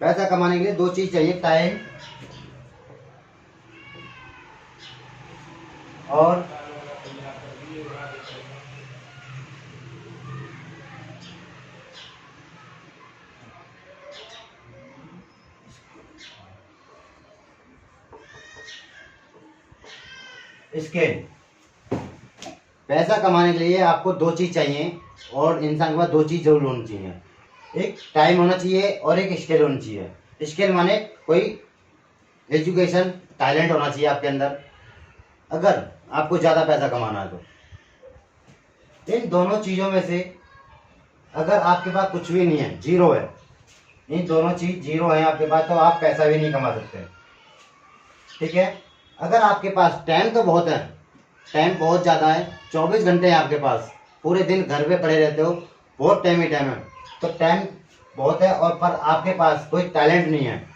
पैसा कमाने के लिए दो चीज चाहिए, टाइम और स्किल। पैसा कमाने के लिए आपको दो चीज चाहिए और इंसान के पास दो चीज जरूर होनी चाहिए, एक टाइम होना चाहिए और एक स्किल होनी चाहिए। स्किल माने कोई एजुकेशन, टैलेंट होना चाहिए आपके अंदर, अगर आपको ज़्यादा पैसा कमाना है तो। इन दोनों चीज़ों में से अगर आपके पास कुछ भी नहीं है, जीरो है, इन दोनों चीज़ जीरो है आपके पास, तो आप पैसा भी नहीं कमा सकते। ठीक है। अगर आपके पास टाइम तो बहुत है, टाइम बहुत ज़्यादा है, 24 घंटे हैं आपके पास, पूरे दिन घर पे पड़े रहते हो, बहुत टाइम ही टाइम है, तो टाइम बहुत है और पर आपके पास कोई टैलेंट नहीं है,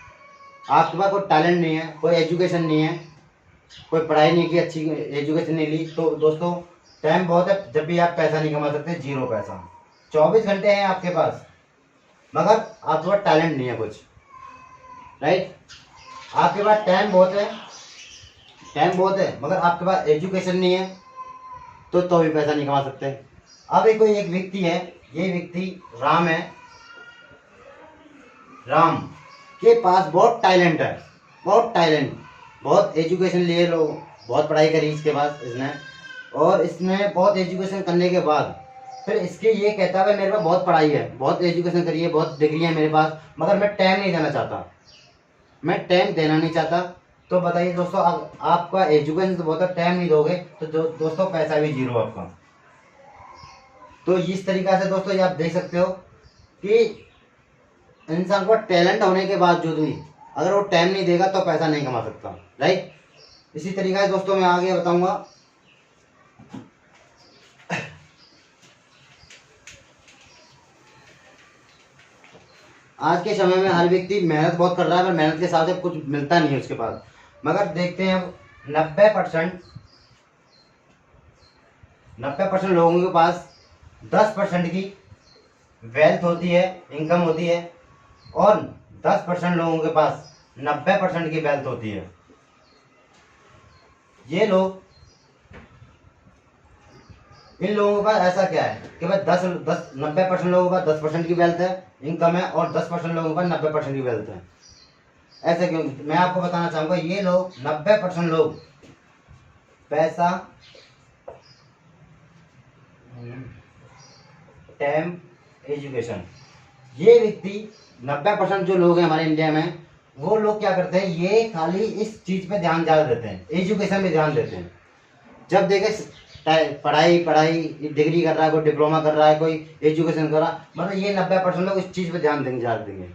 आपके पास कोई टैलेंट नहीं है, कोई एजुकेशन नहीं है, कोई पढ़ाई नहीं की, अच्छी एजुकेशन नहीं ली, तो दोस्तों टाइम बहुत है, जब भी आप पैसा नहीं कमा सकते, जीरो पैसा। 24 घंटे हैं आपके पास मगर आपके पास टैलेंट नहीं है कुछ, राइट। आपके पास टाइम बहुत है, टाइम बहुत है मगर आपके पास एजुकेशन नहीं है, तो भी पैसा नहीं कमा सकते। अब एक कोई एक व्यक्ति है, ये व्यक्ति राम है, राम के पास बहुत टैलेंट है, बहुत टैलेंट, बहुत एजुकेशन लिए लोग, बहुत पढ़ाई करी इसके पास इसने, और इसने बहुत एजुकेशन करने के बाद फिर इसके ये कहता है मेरे पास बहुत पढ़ाई है, बहुत एजुकेशन करी है, बहुत डिग्री है मेरे पास, मगर मैं टाइम नहीं देना चाहता, मैं टाइम देना नहीं चाहता। तो बताइए दोस्तों, आपका एजुकेशन तो बहुत है, टाइम नहीं दोगे तो दोस्तों पैसा भी जीरो आपका। तो इस तरीका से दोस्तों ये आप देख सकते हो कि इंसान को टैलेंट होने के बावजूद भी अगर वो टाइम नहीं देगा तो पैसा नहीं कमा सकता, राइट। इसी तरीका से दोस्तों मैं आगे बताऊंगा। आज के समय में हर व्यक्ति मेहनत बहुत कर रहा है, पर मेहनत के हिसाब से कुछ मिलता नहीं है उसके पास। मगर देखते हैं अब 90% लोगों के पास 10% की वेल्थ होती है, इनकम होती है, और 10% लोगों के पास 90% की वेल्थ होती है। ये लोग, इन लोगों के पास ऐसा क्या है कि भाई 90% लोगों के पास 10% की वेल्थ है, इनकम है, और 10% लोगों के पास 90% की वेल्थ है। ऐसे क्यों? मैं आपको बताना चाहूंगा, ये लोग 90% लोग पैसा, टाइम, एजुकेशन, ये व्यक्ति 90% जो लोग हैं हमारे इंडिया में, वो लोग क्या करते हैं, ये खाली इस चीज पे ध्यान ज्यादा देते हैं, एजुकेशन में ध्यान देते हैं। जब देखे पढ़ाई पढ़ाई डिग्री कर रहा है, कोई डिप्लोमा कर रहा है, कोई एजुकेशन कर रहा है, मतलब ये 90% लोग इस चीज पे ध्यान देंगे, ज्यादा देंगे।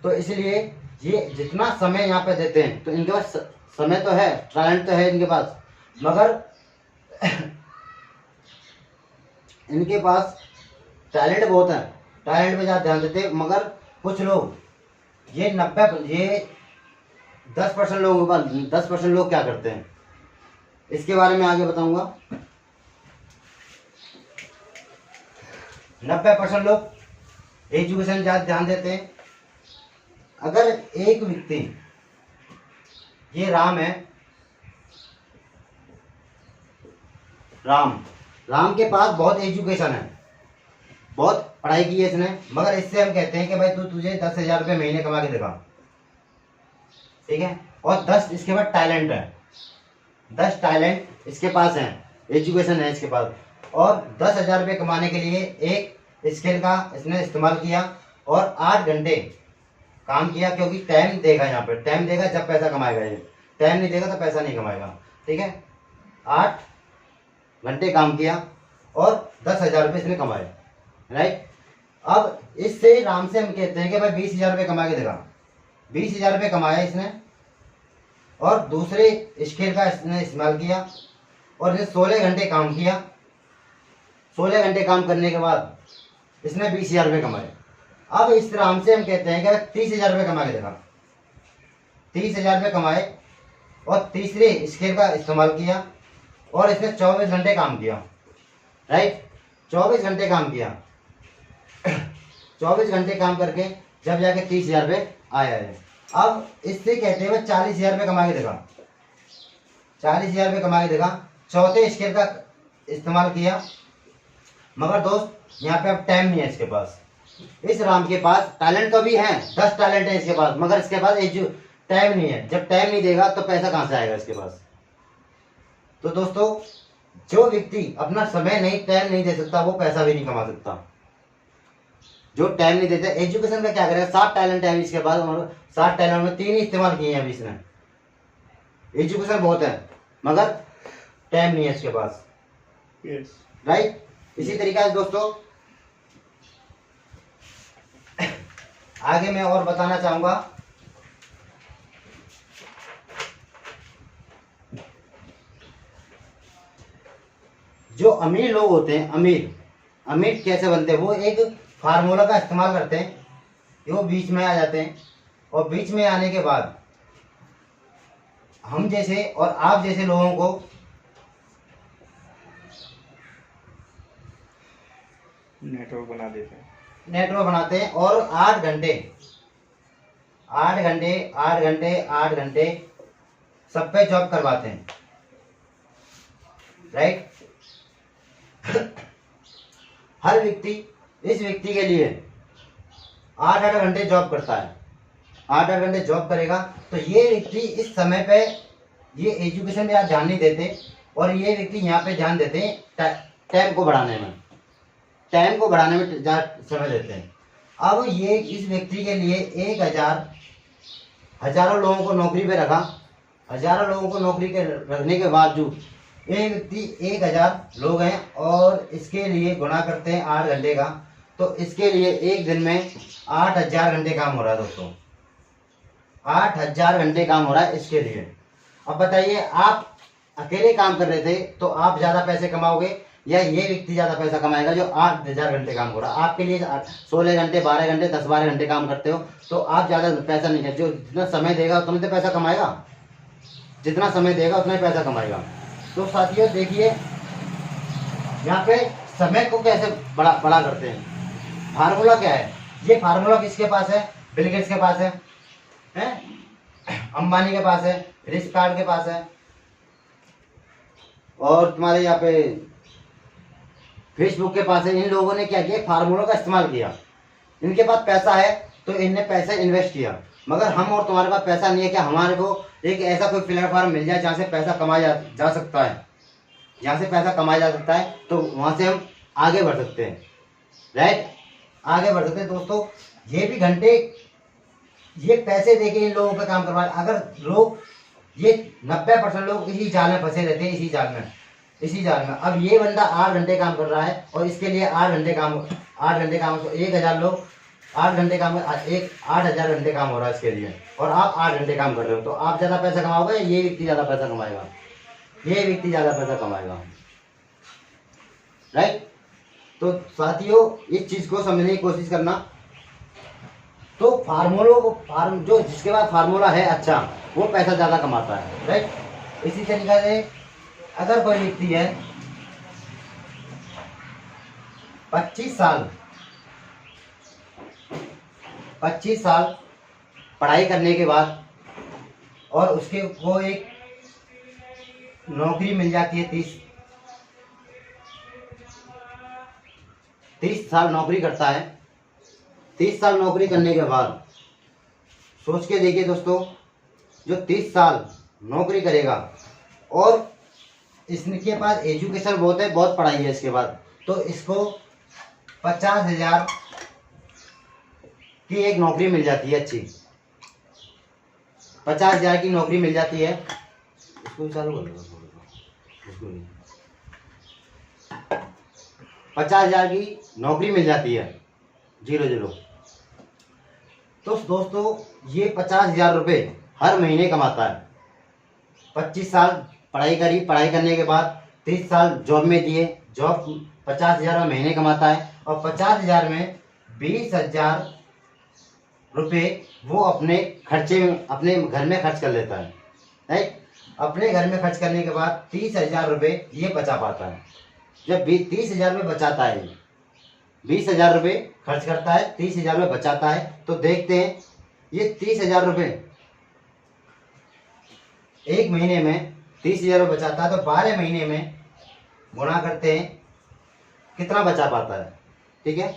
तो इसलिए ये जितना समय यहाँ पे देते हैं, तो इनके पास समय तो है, टैलेंट तो है इनके पास, मगर इनके पास टैलेंट बहुत है, टैलेंट पे ज़्यादा ध्यान देते हैं। मगर कुछ लोग ये 10% लोगों के पास 10% लोग क्या करते हैं, इसके बारे में आगे बताऊंगा। 90% लोग एजुकेशन ज़्यादा ध्यान देते हैं। अगर एक व्यक्ति, ये राम है, राम के पास बहुत एजुकेशन है, बहुत पढ़ाई की है इसने, मगर इससे हम कहते हैं कि भाई तुझे 10,000 रुपये महीने कमा के दिखा, ठीक है। और 10 इसके पास टैलेंट है, 10 टैलेंट इसके पास है, एजुकेशन है इसके पास, और 10,000 रुपये कमाने के लिए एक स्किल का इसने इस्तेमाल किया और 8 घंटे काम किया, क्योंकि टाइम देगा, यहाँ पे टाइम देगा जब पैसा कमाएगा, ये टाइम नहीं देगा तो पैसा नहीं कमाएगा, ठीक है। 8 घंटे काम किया और 10,000 रुपये इसने कमाए, राइट। अब इससे राम से हम कहते हैं कि भाई 20,000 रुपये कमा के देगा, 20,000 रुपये कमाए इसने, और दूसरे स्किल का इसने इस्तेमाल किया और इसने 16 घंटे काम किया। 16 घंटे काम करने के बाद इसने 20,000 रुपये कमाए। अब इस राम से हम कहते हैं कि 30,000 रुपये कमा के देगा, 30,000 रुपये कमाए और तीसरे स्किल का इस्तेमाल किया और इसने 24 घंटे काम किया, राइट। 24 घंटे काम किया 24 घंटे काम करके जब जाके 30,000 रुपये आया है। अब इससे कहते हैं 40,000 रुपये कमा के देखा, 40,000 रुपये कमा के देखा, चौथे स्केल का इस्तेमाल किया, मगर दोस्त यहाँ पे अब टाइम नहीं है इसके पास। इस राम के पास टैलेंट तो भी है, 10 टैलेंट है इसके पास, मगर इसके पास टाइम नहीं है। जब टाइम नहीं देगा तो पैसा कहाँ से आएगा इसके पास। तो दोस्तों, जो व्यक्ति अपना समय नहीं, टाइम नहीं दे सकता, वो पैसा भी नहीं कमा सकता। जो टाइम नहीं देता, एजुकेशन का क्या करेगा, 7 टैलेंट है इसके पास, 7 टैलेंट में 3 ही इस्तेमाल किए हैं अभी इसने। एजुकेशन बहुत है मगर टाइम नहीं है इसके पास। राइट। इसी तरीके से दोस्तों आगे मैं और बताना चाहूंगा, जो अमीर लोग होते हैं, अमीर कैसे बनते हैं, वो एक फार्मूला का इस्तेमाल करते हैं, वो बीच में आ जाते हैं, और बीच में आने के बाद हम जैसे और आप जैसे लोगों को नेटवर्क बना देते हैं, नेटवर्क बनाते हैं, और 8 घंटे सब पे जॉब करवाते हैं। राइट। हर व्यक्ति इस व्यक्ति के लिए 8 घंटे जॉब करता है, 8 घंटे जॉब करेगा, तो ये व्यक्ति इस समय पे ये एजुकेशन पे आप ध्यान नहीं देते, और ये व्यक्ति यहाँ पे ध्यान देते हैं टाइम को बढ़ाने में, समय देते हैं। अब ये इस व्यक्ति के लिए 1,000 हजारों लोगों को नौकरी पे रखा, हजारों लोगों को नौकरी के रखने के बावजूद ये व्यक्ति 1,000 लोग हैं, और इसके लिए गुणा करते हैं 8 घंटे का, तो इसके लिए एक दिन में 8,000 घंटे काम हो रहा है दोस्तों, 8,000 घंटे काम हो रहा है इसके लिए। अब बताइए, आप अकेले काम कर रहे थे तो आप ज़्यादा पैसे कमाओगे, या ये व्यक्ति ज़्यादा पैसा कमाएगा जो 8,000 घंटे काम हो रहा है। आपके लिए 16 घंटे, 12 घंटे, 10-12 घंटे काम करते हो, तो आप ज़्यादा पैसा नहीं है, जो जितना समय देगा उतना तो पैसा कमाएगा, जितना समय देगा उतना ही पैसा कमाएगा। तो साथियों देखिए, यहाँ पे समय को कैसे बड़ा करते हैं। फार्मूला क्या है, ये फार्मूला किसके पास है, बिल गेट्स के पास है, अंबानी के पास है, फ्लिपकार्ट के पास है, और तुम्हारे यहाँ पे फेसबुक के पास है। इन लोगों ने क्या किया, फार्मूला का इस्तेमाल किया। इनके पास पैसा है तो इनने पैसा इन्वेस्ट किया, मगर हम और तुम्हारे पास पैसा नहीं है, क्या हमारे को एक ऐसा कोई प्लेटफॉर्म मिल जाए जहाँ से पैसा कमाया जा सकता है, जहाँ से पैसा कमाया जा सकता है, तो वहाँ से हम आगे बढ़ सकते हैं। राइट, आगे बढ़ सकते हैं। दोस्तों, ये भी घंटे, ये पैसे देके इन लोगों पे काम करवाए। अगर लोग, ये 90% लोग इसी जाल में फंसे रहते हैं, इसी जाल में। अब ये बंदा 8 घंटे काम कर रहा है, और इसके लिए 8 घंटे काम, 1,000 लोग 8 घंटे काम, 8,000 घंटे काम हो रहा है इसके लिए, और आप 8 घंटे काम कर रहे हो, तो आप ज़्यादा पैसा कमाओगे, ये व्यक्ति ज़्यादा पैसा कमाएगा, ये व्यक्ति ज़्यादा पैसा कमाएगा। राइट। तो साथियों, इस चीज़ को समझने की कोशिश करना। तो फार्मूलों को, जो जिसके पास फार्मूला है अच्छा, वो पैसा ज़्यादा कमाता है। राइट। इसी तरीके से अगर कोई व्यक्ति है 25 साल पढ़ाई करने के बाद, और उसके वो एक नौकरी मिल जाती है, 30 साल नौकरी करता है। 30 साल नौकरी करने के बाद सोच के देखिए दोस्तों, जो 30 साल नौकरी करेगा, और इसके पास एजुकेशन बहुत है, बहुत पढ़ाई है इसके बाद, तो इसको 50,000 की एक नौकरी मिल जाती है अच्छी, 50,000 की नौकरी मिल जाती है। इसको चालू कर लो, 50,000 की नौकरी मिल जाती है, 0-0। तो दोस्तों, ये 50,000 रुपये हर महीने कमाता है। 25 साल पढ़ाई करी, पढ़ाई करने के बाद 30 साल जॉब में दिए, जॉब 50,000 महीने कमाता है, और 50,000 में 20,000 रुपये वो अपने खर्चे में, अपने घर में खर्च कर लेता है। राइट। अपने घर में खर्च करने के बाद 30,000 रुपये ये बचा पाता है। जब 30,000 रुपये बचाता है, 20,000 रुपये खर्च करता है, 30,000 रुपये बचाता है। तो देखते हैं ये 30,000 रुपये एक महीने में 30,000 रुपये बचाता है, तो 12 महीने में गुणा करते हैं कितना बचा पाता है, ठीक है।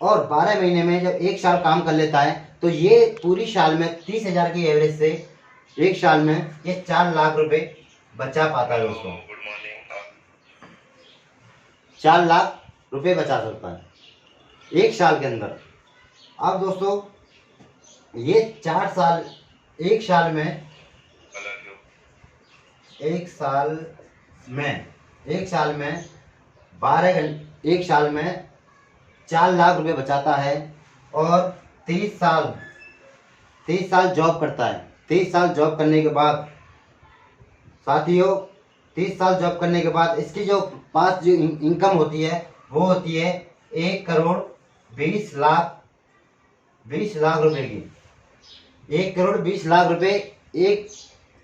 और 12 महीने में जब एक साल काम कर लेता है तो ये पूरी साल में 30,000 की एवरेज से एक साल में ये 4 लाख रुपए बचा पाता है दोस्तों। 4 लाख रुपए बचा सकता है एक साल के अंदर। अब दोस्तों ये 4 साल, एक साल में 12 घंटे, एक साल में 4 लाख रुपए बचाता है और 30 साल जॉब करता है। 30 साल जॉब करने के बाद साथियों, 30 साल जॉब करने के बाद इसकी जो पास जो इनकम होती है वो होती है 1,20,00,000 रुपए की। 1,20,00,000 रुपए एक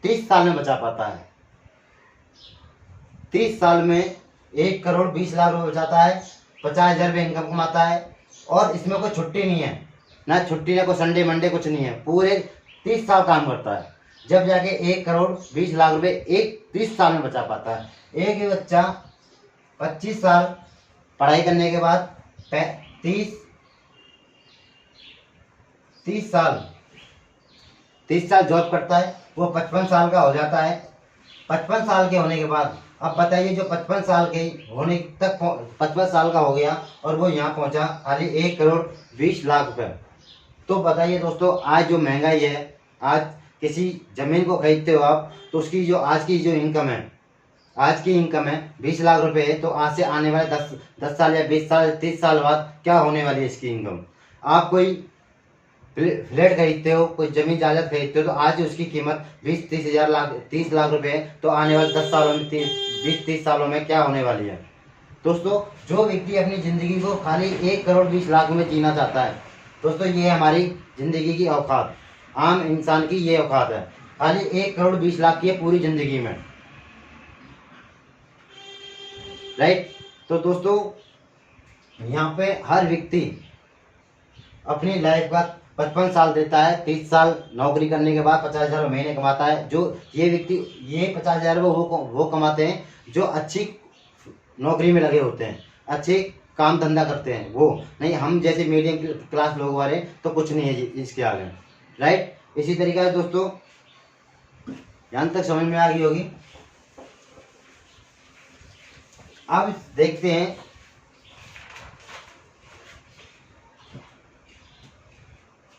30 साल में बचा पाता है। 30 साल में 1,20,00,000 रुपए बचाता है, 50,000 रुपये इनकम कमाता है। और इसमें कोई छुट्टी नहीं है, ना छुट्टी ना कोई संडे मंडे कुछ नहीं है, पूरे 30 साल काम करता है, जब जाके 1,20,00,000 रुपये एक 30 साल में बचा पाता है। एक ही बच्चा 25 साल पढ़ाई करने के बाद 30 साल जॉब करता है, वो 55 साल का हो जाता है। 55 साल के होने के बाद अब बताइए, जो 55 साल के होने तक 55 साल का हो गया और वो यहाँ पहुँचा खाली 1,20,00,000 रुपये। तो बताइए दोस्तों, आज जो महंगाई है, आज किसी ज़मीन को खरीदते हो आप तो उसकी जो आज की जो इनकम है, आज की इनकम है 20 लाख रुपए है, तो आज से आने वाले 10 साल या 20 साल 30 साल बाद क्या होने वाली है इसकी इनकम। आप कोई फ्लैट खरीदते हो, कोई जमीन जायदाद खरीदते हो, तो आज उसकी कीमत 30 लाख रुपए है, तो आने वाले 10 सालों में 20-30 सालों में क्या होने वाली है। दोस्तों, जो व्यक्ति अपनी ज़िंदगी को खाली 1,20,00,000 में जीना चाहता है, दोस्तों ये हमारी ज़िंदगी की औकात, आम इंसान की ये औकात है, खाली 1,20,00,000 की है पूरी ज़िंदगी में, राइट। तो दोस्तों यहाँ पे हर व्यक्ति अपनी लाइफ का 55 साल देता है, 30 साल नौकरी करने के बाद 50,000 महीने कमाता है। जो ये व्यक्ति ये 50,000 वो कमाते हैं जो अच्छी नौकरी में लगे होते हैं, अच्छे काम धंधा करते हैं, वो नहीं हम जैसे मीडियम क्लास लोग वाले तो कुछ नहीं है इसके आगे, राइट। इसी तरीके से दोस्तों यहाँ तक समझ में आ गई होगी। अब देखते हैं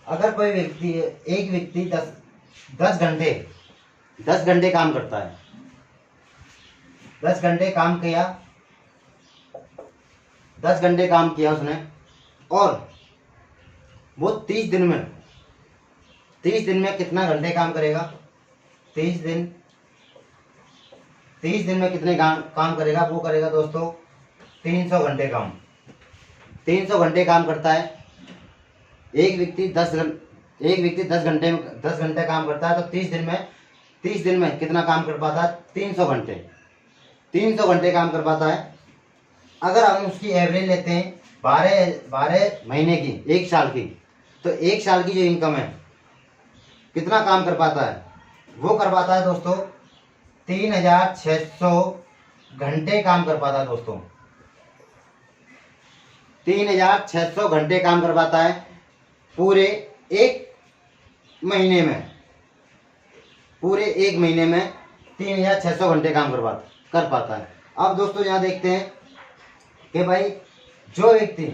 अगर कोई व्यक्ति, एक व्यक्ति 10 घंटे काम करता है, 10 घंटे काम किया, 10 घंटे काम किया उसने, और वो 30 दिन में कितना घंटे काम करेगा, 30 दिन में कितने काम करेगा, वो करेगा दोस्तों 300 घंटे काम। 300 घंटे काम करता है एक व्यक्ति 10 घंटे काम करता है, तो 30 दिन में कितना काम कर पाता है, 300 घंटे काम कर पाता है। अगर हम उसकी एवरेज लेते हैं 12 महीने की, एक साल की, तो एक साल की जो इनकम है कितना काम कर पाता है, वो कर पाता है दोस्तों 3,600 घंटे काम कर पाता है दोस्तों। 3,600 घंटे काम कर पाता है पूरे एक महीने में, पूरे एक महीने में 3,600 घंटे काम कर पाता है। अब दोस्तों यहाँ देखते हैं कि भाई जो व्यक्ति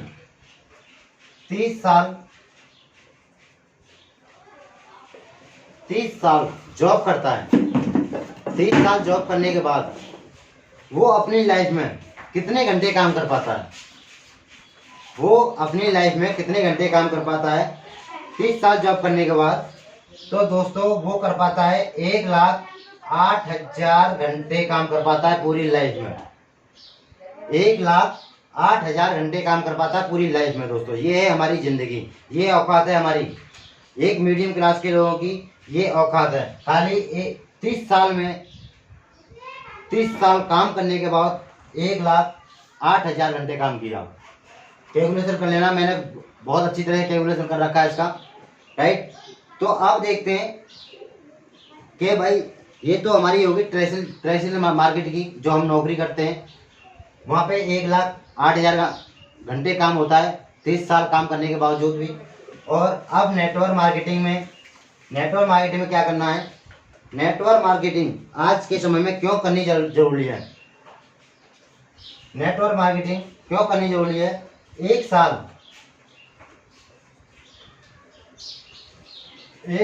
30 साल जॉब करता है, 30 साल जॉब करने के बाद वो अपनी लाइफ में कितने घंटे काम कर पाता है, वो अपनी लाइफ में कितने घंटे काम कर पाता है 30 साल जॉब करने के बाद। तो दोस्तों वो कर पाता है 1,08,000 घंटे काम कर पाता है पूरी लाइफ में। 1,08,000 घंटे काम कर पाता है पूरी लाइफ में। दोस्तों ये है हमारी ज़िंदगी, ये औकात है हमारी, एक मीडियम क्लास के लोगों की ये औकात है। खाली 30 साल काम करने के बाद 1,08,000 8,000 घंटे काम किया। कैलकुलेशन कर लेना, मैंने बहुत अच्छी तरह कैलकुलेशन कर रखा है इसका, राइट। तो अब देखते हैं कि भाई ये तो हमारी होगी ट्रेडिशनल मार्केट की, जो हम नौकरी करते हैं वहाँ पे 1,08,000 घंटे काम होता है 30 साल काम करने के बावजूद भी। और अब नेटवर्क मार्केटिंग में क्या करना है, नेटवर्क मार्केटिंग आज के समय में क्यों करनी जरूरी है, नेटवर्क मार्केटिंग क्यों करनी जरूरी है। एक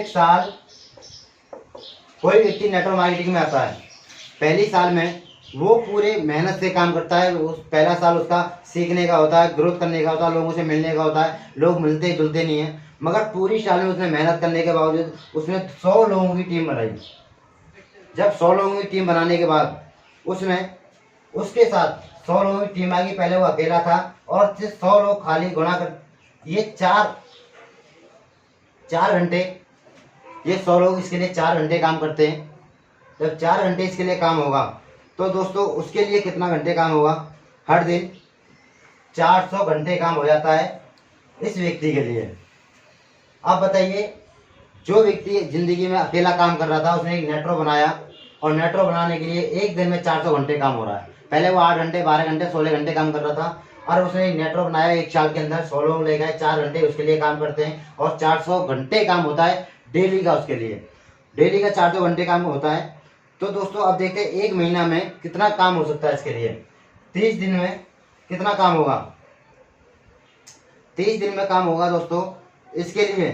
साल कोई व्यक्ति नेटवर्क मार्केटिंग में आता है, पहली साल में वो पूरे मेहनत से काम करता है। उस पहला साल उसका सीखने का होता है, ग्रोथ करने का होता है, लोगों से मिलने का होता है, लोग मिलते जुलते नहीं है। मगर पूरी साल में उसने मेहनत करने के बावजूद उसने 100 लोगों की टीम बनाई। जब 100 लोगों की टीम बनाने के बाद उसने उसके साथ 100 लोगों की टीम आ गई, पहले वो अकेला था और 100 लोग खाली गुणा कर ये 4 घंटे, ये 100 लोग इसके लिए 4 घंटे काम करते हैं। जब 4 घंटे इसके लिए काम होगा तो दोस्तों उसके लिए कितना घंटे काम होगा, हर दिन 400 घंटे काम हो जाता है इस व्यक्ति के लिए। अब बताइए, जो व्यक्ति जिंदगी में अकेला काम कर रहा था उसने एक नेटवर्क बनाया और नेटवर्क बनाने के लिए एक दिन में 400 घंटे काम हो रहा है। पहले वो 8 घंटे 12 घंटे 16 घंटे काम कर रहा था और उसने एक नेटवर्क बनाया, एक साल के अंदर 100 लोग ले गए, 4 घंटे उसके लिए काम करते हैं और 400 घंटे काम होता है डेली का उसके लिए, डेली का 400 घंटे काम होता है। तो दोस्तों अब देखते हैं एक महीना में कितना काम हो सकता है इसके लिए। 30 दिन में कितना काम होगा, 30 दिन में काम होगा दोस्तों इसके लिए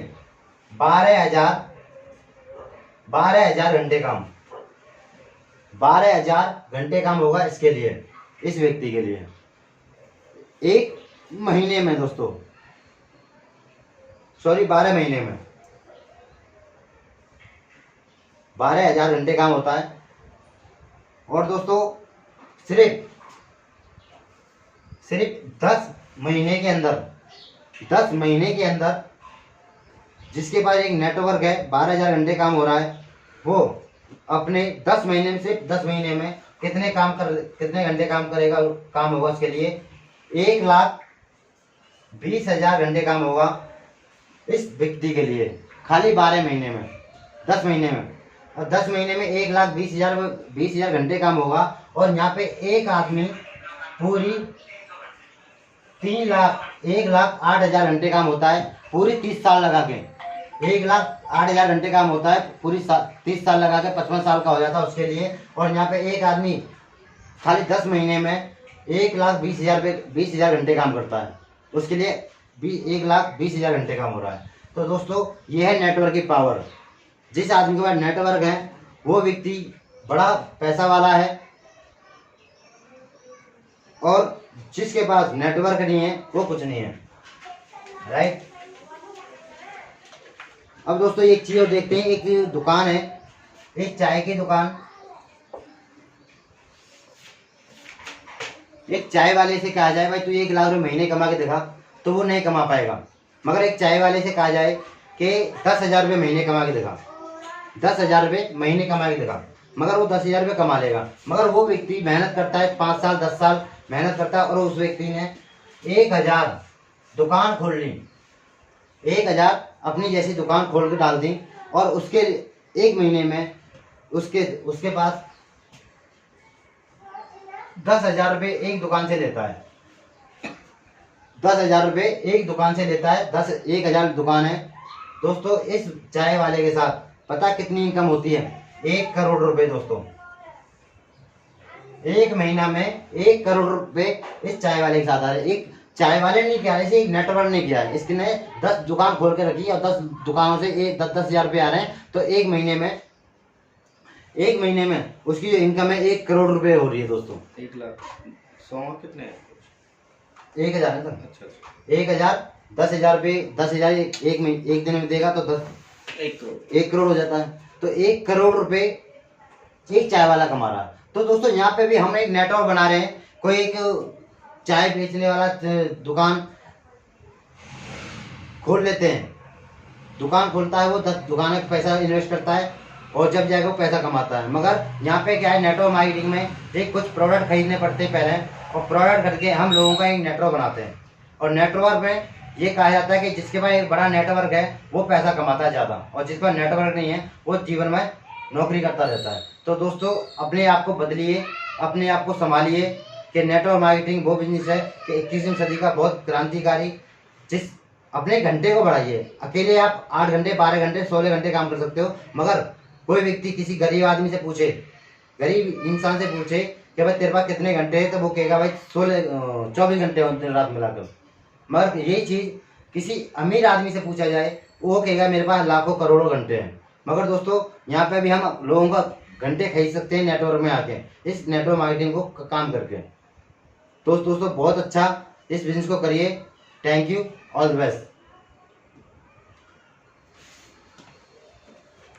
12,000 घंटे काम, 12,000 घंटे काम होगा इसके लिए, इस व्यक्ति के लिए एक महीने में दोस्तों, सॉरी 12 महीने में 12,000 घंटे काम होता है। और दोस्तों सिर्फ 10 महीने के अंदर जिसके पास एक नेटवर्क है, 12,000 घंटे काम हो रहा है, वो अपने 10 महीने में, सिर्फ 10 महीने में कितने घंटे काम करेगा, काम होगा उसके लिए 1,20,000 घंटे काम होगा इस व्यक्ति के लिए, खाली 12 महीने में, 10 महीने में। और 10 महीने में 1,20,000 घंटे काम होगा। और यहाँ पे एक आदमी पूरी 1,08,000 घंटे काम होता है पूरी 30 साल लगा के, 1,08,000 घंटे काम होता है पूरी 30 साल लगा के, 55 साल का हो जाता है उसके लिए। और यहाँ पे एक आदमी खाली 10 महीने में 1,20,000 घंटे काम करता है, उसके लिए 1,20,000 घंटे काम हो रहा है। तो दोस्तों ये है नेटवर्क की पावर। जिस आदमी के पास नेटवर्क है वो व्यक्ति बड़ा पैसा वाला है, और जिसके पास नेटवर्क नहीं है वो कुछ नहीं है, राइट। अब दोस्तों एक चीज और देखते हैं, एक दुकान है, एक चाय की दुकान। एक चाय वाले से कहा जाए भाई तू 1,00,000 रुपये महीने कमा के दिखा, तो वो नहीं कमा पाएगा। मगर एक चाय वाले से कहा जाए कि 10,000 रुपये महीने कमा के दिखा, 10,000 रुपये महीने कमा के दिखा, मगर वो 10,000 रुपये कमा लेगा। मगर वो व्यक्ति मेहनत करता है, 5 साल 10 साल मेहनत करता है, और उस व्यक्ति ने 1,000 दुकान खोल ली, 1,000 अपनी जैसी दुकान खोल के डाल दी, और उसके एक महीने में उसके पास 10,000 रुपये एक दुकान से लेता है, 10,000 रुपये एक दुकान से लेता है। 1,000 दुकान है दोस्तों। इस चाय वाले के साथ पता कितनी इनकम होती है, 1 करोड़ रुपए दोस्तों। एक महीना में 1 करोड़ रुपए इस चाय वाले के साथ आ रहे। एक चाय वाले ने किया, इसे एक नेटवर्क ने किया है, इसने 10 दुकान खोल के रखी और 10 दुकानों से 10,000 रुपये आ रहे हैं। तो एक महीने में उसकी जो इनकम है 1 करोड़ रुपए हो रही है दोस्तों। 1,00,000 कितने हैं? 1,000 है सर। अच्छा 1,000 10,000 रुपये, 10,000 एक दिन में देगा तो 1 करोड़ हो जाता है। तो 1 करोड़ रुपए एक चाय वाला कमा रहा है। तो दोस्तों यहाँ पे भी हम एक नेटवर्क बना रहे हैं। कोई एक चाय बेचने वाला दुकान खोल लेते हैं, दुकान खोलता है, वो 10 दुकान में पैसा इन्वेस्ट करता है और जब जाएगा वो पैसा कमाता है। मगर यहाँ पे क्या है, नेटवर्क मार्केटिंग में एक कुछ प्रोडक्ट खरीदने पड़ते हैं पहले, और प्रोवाइड करके हम लोगों का एक नेटवर्क बनाते हैं। और नेटवर्क में ये कहा जाता है कि जिसके पास एक बड़ा नेटवर्क है वो पैसा कमाता है ज़्यादा, और जिसके पास नेटवर्क नहीं है वो जीवन में नौकरी करता रहता है। तो दोस्तों अपने आप को बदलिए, अपने आप को संभालिए कि नेटवर्क मार्केटिंग वो बिजनेस है कि 21वीं सदी का बहुत क्रांतिकारी, जिस अपने घंटे को बढ़ाइए। अकेले आप 8 घंटे 12 घंटे 16 घंटे काम कर सकते हो, मगर कोई व्यक्ति किसी गरीब आदमी से पूछे, गरीब इंसान से पूछे कि भाई तेरे पास कितने घंटे हैं, तो वो कहेगा भाई 24 घंटे होते हैं रात मिलाकर। मगर यही चीज़ किसी अमीर आदमी से पूछा जाए, वो कहेगा मेरे पास लाखों करोड़ों घंटे हैं। मगर दोस्तों यहाँ पे भी हम लोगों का घंटे खरीद सकते हैं नेटवर्क में आके, इस नेटवर्क मार्केटिंग को काम करके। तो दोस्तों बहुत अच्छा इस बिजनेस को करिए। Thank you, all the best.